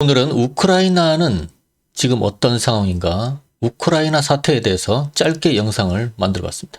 오늘은 우크라이나는 지금 어떤 상황인가, 우크라이나 사태에 대해서 짧게 영상을 만들어 봤습니다.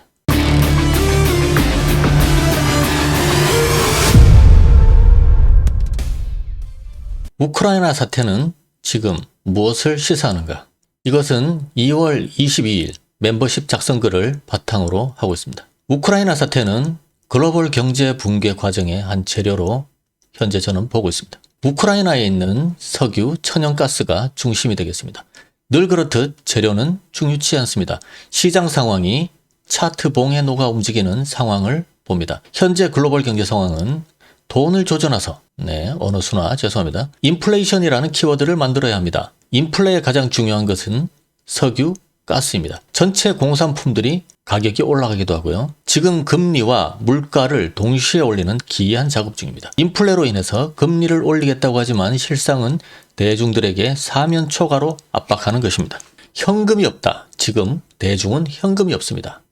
우크라이나 사태는 지금 무엇을 시사하는가? 이것은 2월 22일 멤버십 작성글을 바탕으로 하고 있습니다. 우크라이나 사태는 글로벌 경제 붕괴 과정의 한 재료로 현재 저는 보고 있습니다. 우크라이나에 있는 석유, 천연가스가 중심이 되겠습니다. 늘 그렇듯 재료는 중요치 않습니다. 시장 상황이 차트 봉에 녹아 움직이는 상황을 봅니다. 현재 글로벌 경제 상황은 돈을 조져놔서, 어느 수나 죄송합니다. 인플레이션이라는 키워드를 만들어야 합니다. 인플레의 가장 중요한 것은 석유, 가스입니다. 전체 공산품들이 가격이 올라가기도 하고요. 지금 금리와 물가를 동시에 올리는 기이한 작업 중입니다. 인플레로 인해서 금리를 올리겠다고 하지만 실상은 대중들에게 사면초가로 압박하는 것입니다. 현금이 없다. 지금 대중은 현금이 없습니다.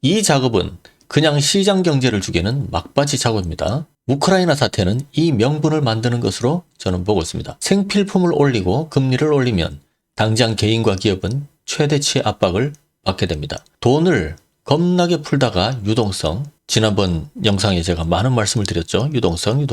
이 작업은 그냥 시장 경제를 죽이는 막바지 작업입니다. 우크라이나 사태는 이 명분을 만드는 것으로 저는 보고 있습니다. 생필품을 올리고 금리를 올리면 당장 개인과 기업은 최대치의 압박을 받게 됩니다. 돈을 겁나게 풀다가 유동성, 지난번 영상에 제가 많은 말씀을 드렸죠. 유동성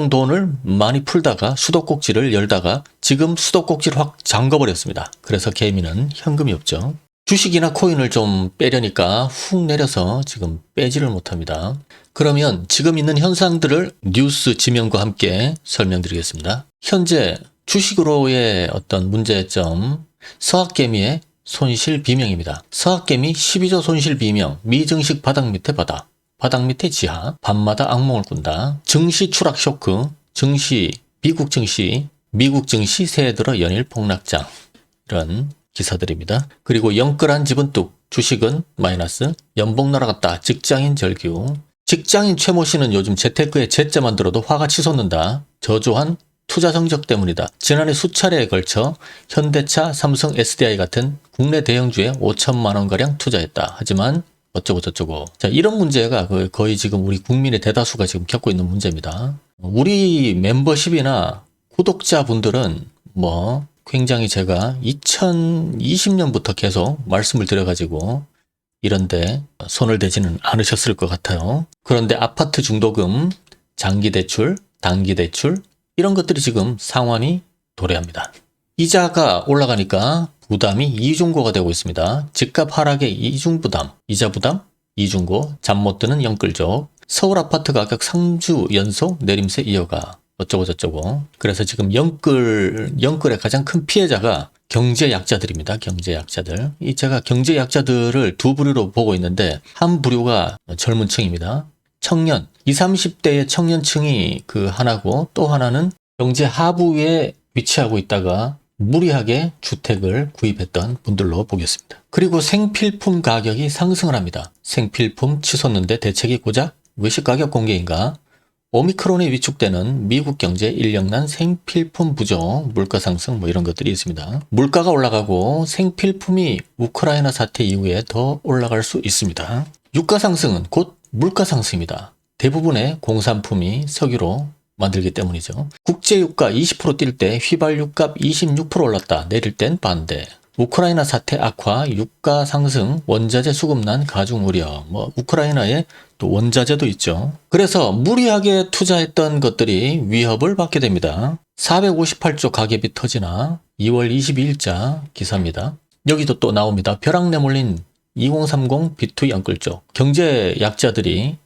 돈을 많이 풀다가 수도꼭지를 열다가 지금 수도꼭지를 확 잠궈버렸습니다. 그래서 개미는 현금이 없죠. 주식이나 코인을 좀 빼려니까 훅 내려서 지금 빼지를 못합니다. 그러면 지금 있는 현상들을 뉴스 지명과 함께 설명드리겠습니다. 현재 주식으로의 어떤 문제점, 서학개미의 손실 비명입니다. 서학개미 12조 손실 비명, 미증식 바닥 밑에 바닥 밑에 지하, 밤마다 악몽을 꾼다. 증시 추락 쇼크, 미국 증시 새해 들어 연일 폭락장, 이런 기사들입니다. 그리고 영끌한 집은 뚝, 주식은 마이너스, 연봉 날아갔다, 직장인 절규. 직장인 최모 씨는 요즘 재테크에 제자만 들어도 화가 치솟는다. 저조한 투자 성적 때문이다. 지난해 수차례에 걸쳐 현대차, 삼성, SDI 같은 국내 대형주에 5천만 원가량 투자했다. 하지만 어쩌고 저쩌고. 자, 이런 문제가 거의 지금 우리 국민의 대다수가 지금 겪고 있는 문제입니다. 우리 멤버십이나 구독자분들은 굉장히 제가 2020년부터 계속 말씀을 드려가지고 이런데 손을 대지는 않으셨을 것 같아요. 그런데 아파트 중도금, 장기대출, 단기대출 이런 것들이 지금 상환이 도래합니다. 이자가 올라가니까 부담이 이중고가 되고 있습니다. 집값 하락의 이중부담, 이자 부담, 이중고, 잠 못 드는 영끌족, 서울 아파트 가격 3주 연속 내림세 이어가, 어쩌고 저쩌고. 그래서 지금 영끌의 가장 큰 피해자가 경제약자들입니다. 경제약자들. 제가 경제약자들을 두 부류로 보고 있는데, 한 부류가 젊은 층입니다. 청년, 20, 30대의 청년층이 하나고, 또 하나는 경제 하부에 위치하고 있다가 무리하게 주택을 구입했던 분들로 보겠습니다. 그리고 생필품 가격이 상승을 합니다. 생필품 치솟는데 대책이 고작 외식 가격 공개인가? 오미크론에 위축되는 미국 경제 인력난 생필품 부족, 물가 상승 이런 것들이 있습니다. 물가가 올라가고 생필품이 우크라이나 사태 이후에 더 올라갈 수 있습니다. 유가 상승은 곧 물가 상승입니다. 대부분의 공산품이 석유로 만들기 때문이죠. 국제유가 20% 뛸 때 휘발유값 26% 올랐다. 내릴 땐 반대. 우크라이나 사태 악화, 유가 상승, 원자재 수급난 가중 우려. 우크라이나에 또 원자재도 있죠. 그래서 무리하게 투자했던 것들이 위협을 받게 됩니다. 458조 가계비 터지나 2월 22일자 기사입니다. 여기도 또 나옵니다. 벼락 내몰린 2030 비투 영끌 쪽. 경제 약자들이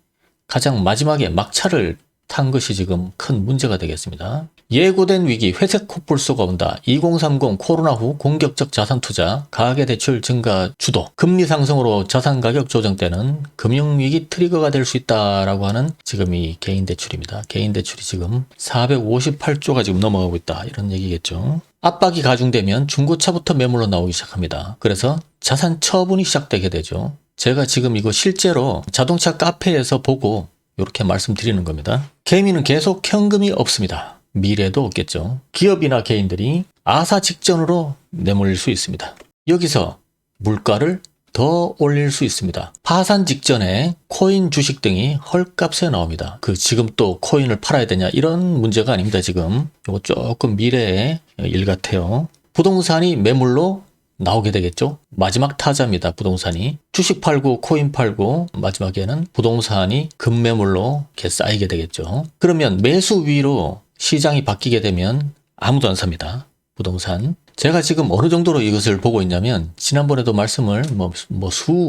가장 마지막에 막차를 탄 것이 지금 큰 문제가 되겠습니다. 예고된 위기 회색 코뿔소가 온다. 2030 코로나 후 공격적 자산 투자, 가계대출 증가 주도, 금리 상승으로 자산 가격 조정 때는 금융위기 트리거가 될 수 있다라고 하는 지금 이 개인대출입니다. 개인대출이 지금 458조가 지금 넘어가고 있다. 이런 얘기겠죠. 압박이 가중되면 중고차부터 매물로 나오기 시작합니다. 그래서 자산 처분이 시작되게 되죠. 제가 지금 이거 실제로 자동차 카페에서 보고 이렇게 말씀드리는 겁니다. 개미는 계속 현금이 없습니다. 미래도 없겠죠. 기업이나 개인들이 아사 직전으로 내몰릴 수 있습니다. 여기서 물가를 더 올릴 수 있습니다. 파산 직전에 코인 주식 등이 헐값에 나옵니다. 지금 또 코인을 팔아야 되냐 이런 문제가 아닙니다. 지금 이거 조금 미래의 일 같아요. 부동산이 매물로 나오게 되겠죠. 마지막 타자입니다. 부동산이 주식 팔고 코인 팔고 마지막에는 부동산이 급매물로 이렇게 쌓이게 되겠죠. 그러면 매수 위로 시장이 바뀌게 되면 아무도 안 삽니다. 부동산. 제가 지금 어느 정도로 이것을 보고 있냐면 지난번에도 말씀을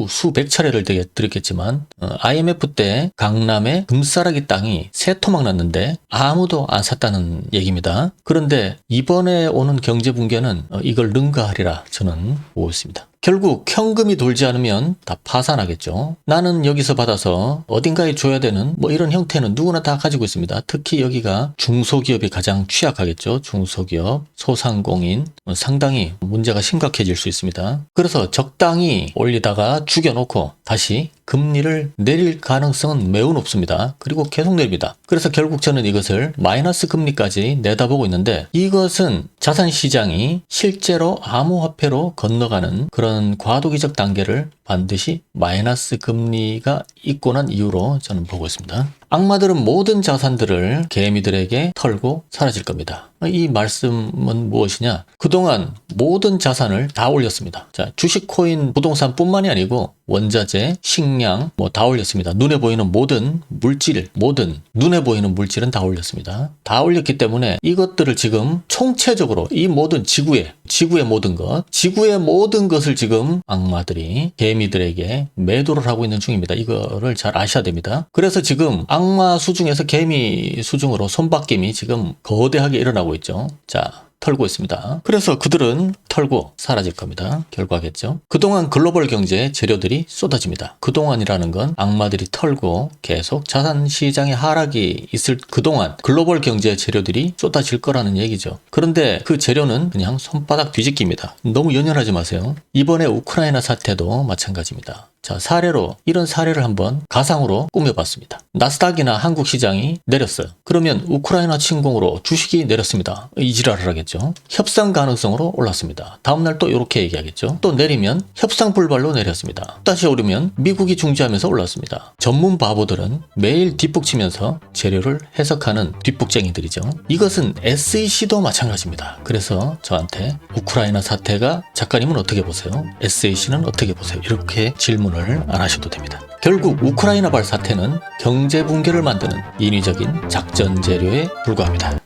수백 차례를 드렸겠지만 IMF 때 강남에 금싸라기 땅이 새 토막 났는데 아무도 안 샀다는 얘기입니다. 그런데 이번에 오는 경제 붕괴는 이걸 능가하리라 저는 보고 있습니다. 결국 현금이 돌지 않으면 다 파산하겠죠. 나는 여기서 받아서 어딘가에 줘야 되는 이런 형태는 누구나 다 가지고 있습니다. 특히 여기가 중소기업이 가장 취약하겠죠. 중소기업, 소상공인 상당히 문제가 심각해질 수 있습니다. 그래서 적당히 올리다가 죽여놓고 다시 금리를 내릴 가능성은 매우 높습니다. 그리고 계속 내립니다. 그래서 결국 저는 이것을 마이너스 금리까지 내다보고 있는데 이것은 자산시장이 실제로 암호화폐로 건너가는 그런 과도기적 단계를 반드시 마이너스 금리가 있고 난 이유로 저는 보고 있습니다. 악마들은 모든 자산들을 개미들에게 털고 사라질 겁니다. 이 말씀은 무엇이냐? 그동안 모든 자산을 다 올렸습니다. 자, 주식, 코인, 부동산뿐만이 아니고 원자재, 식량 다 올렸습니다. 눈에 보이는 모든 물질, 눈에 보이는 물질은 다 올렸습니다. 다 올렸기 때문에 이것들을 지금 총체적으로 이 모든 지구의 모든 것을 지금 악마들이 개미들에게 매도를 하고 있는 중입니다. 이거를 잘 아셔야 됩니다. 그래서 지금 악마 수중에서 개미 수중으로 손바뀜이 지금 거대하게 일어나고 있죠. 자, 털고 있습니다. 그래서 그들은 털고 사라질 겁니다. 결과겠죠. 그동안 글로벌 경제에 재료들이 쏟아집니다. 그동안이라는 건 악마들이 털고 계속 자산시장의 하락이 있을 그동안 글로벌 경제의 재료들이 쏟아질 거라는 얘기죠. 그런데 그 재료는 그냥 손바닥 뒤집기입니다. 너무 연연하지 마세요. 이번에 우크라이나 사태도 마찬가지입니다. 자, 이런 사례를 한번 가상으로 꾸며봤습니다. 나스닥이나 한국 시장이 내렸어요. 그러면 우크라이나 침공으로 주식이 내렸습니다. 이 지랄을 하겠죠. 협상 가능성으로 올랐습니다. 다음날 또 이렇게 얘기하겠죠. 또 내리면 협상 불발로 내렸습니다. 다시 오르면 미국이 중지하면서 올랐습니다. 전문 바보들은 매일 뒷북치면서 재료를 해석하는 뒷북쟁이들이죠. 이것은 SEC도 마찬가지입니다. 그래서 저한테 우크라이나 사태가 작가님은 어떻게 보세요? SEC는 어떻게 보세요? 이렇게 질문을 안 하셔도 됩니다. 결국 우크라이나발 사태는 경제 붕괴를 만드는 인위적인 작전 재료에 불과합니다.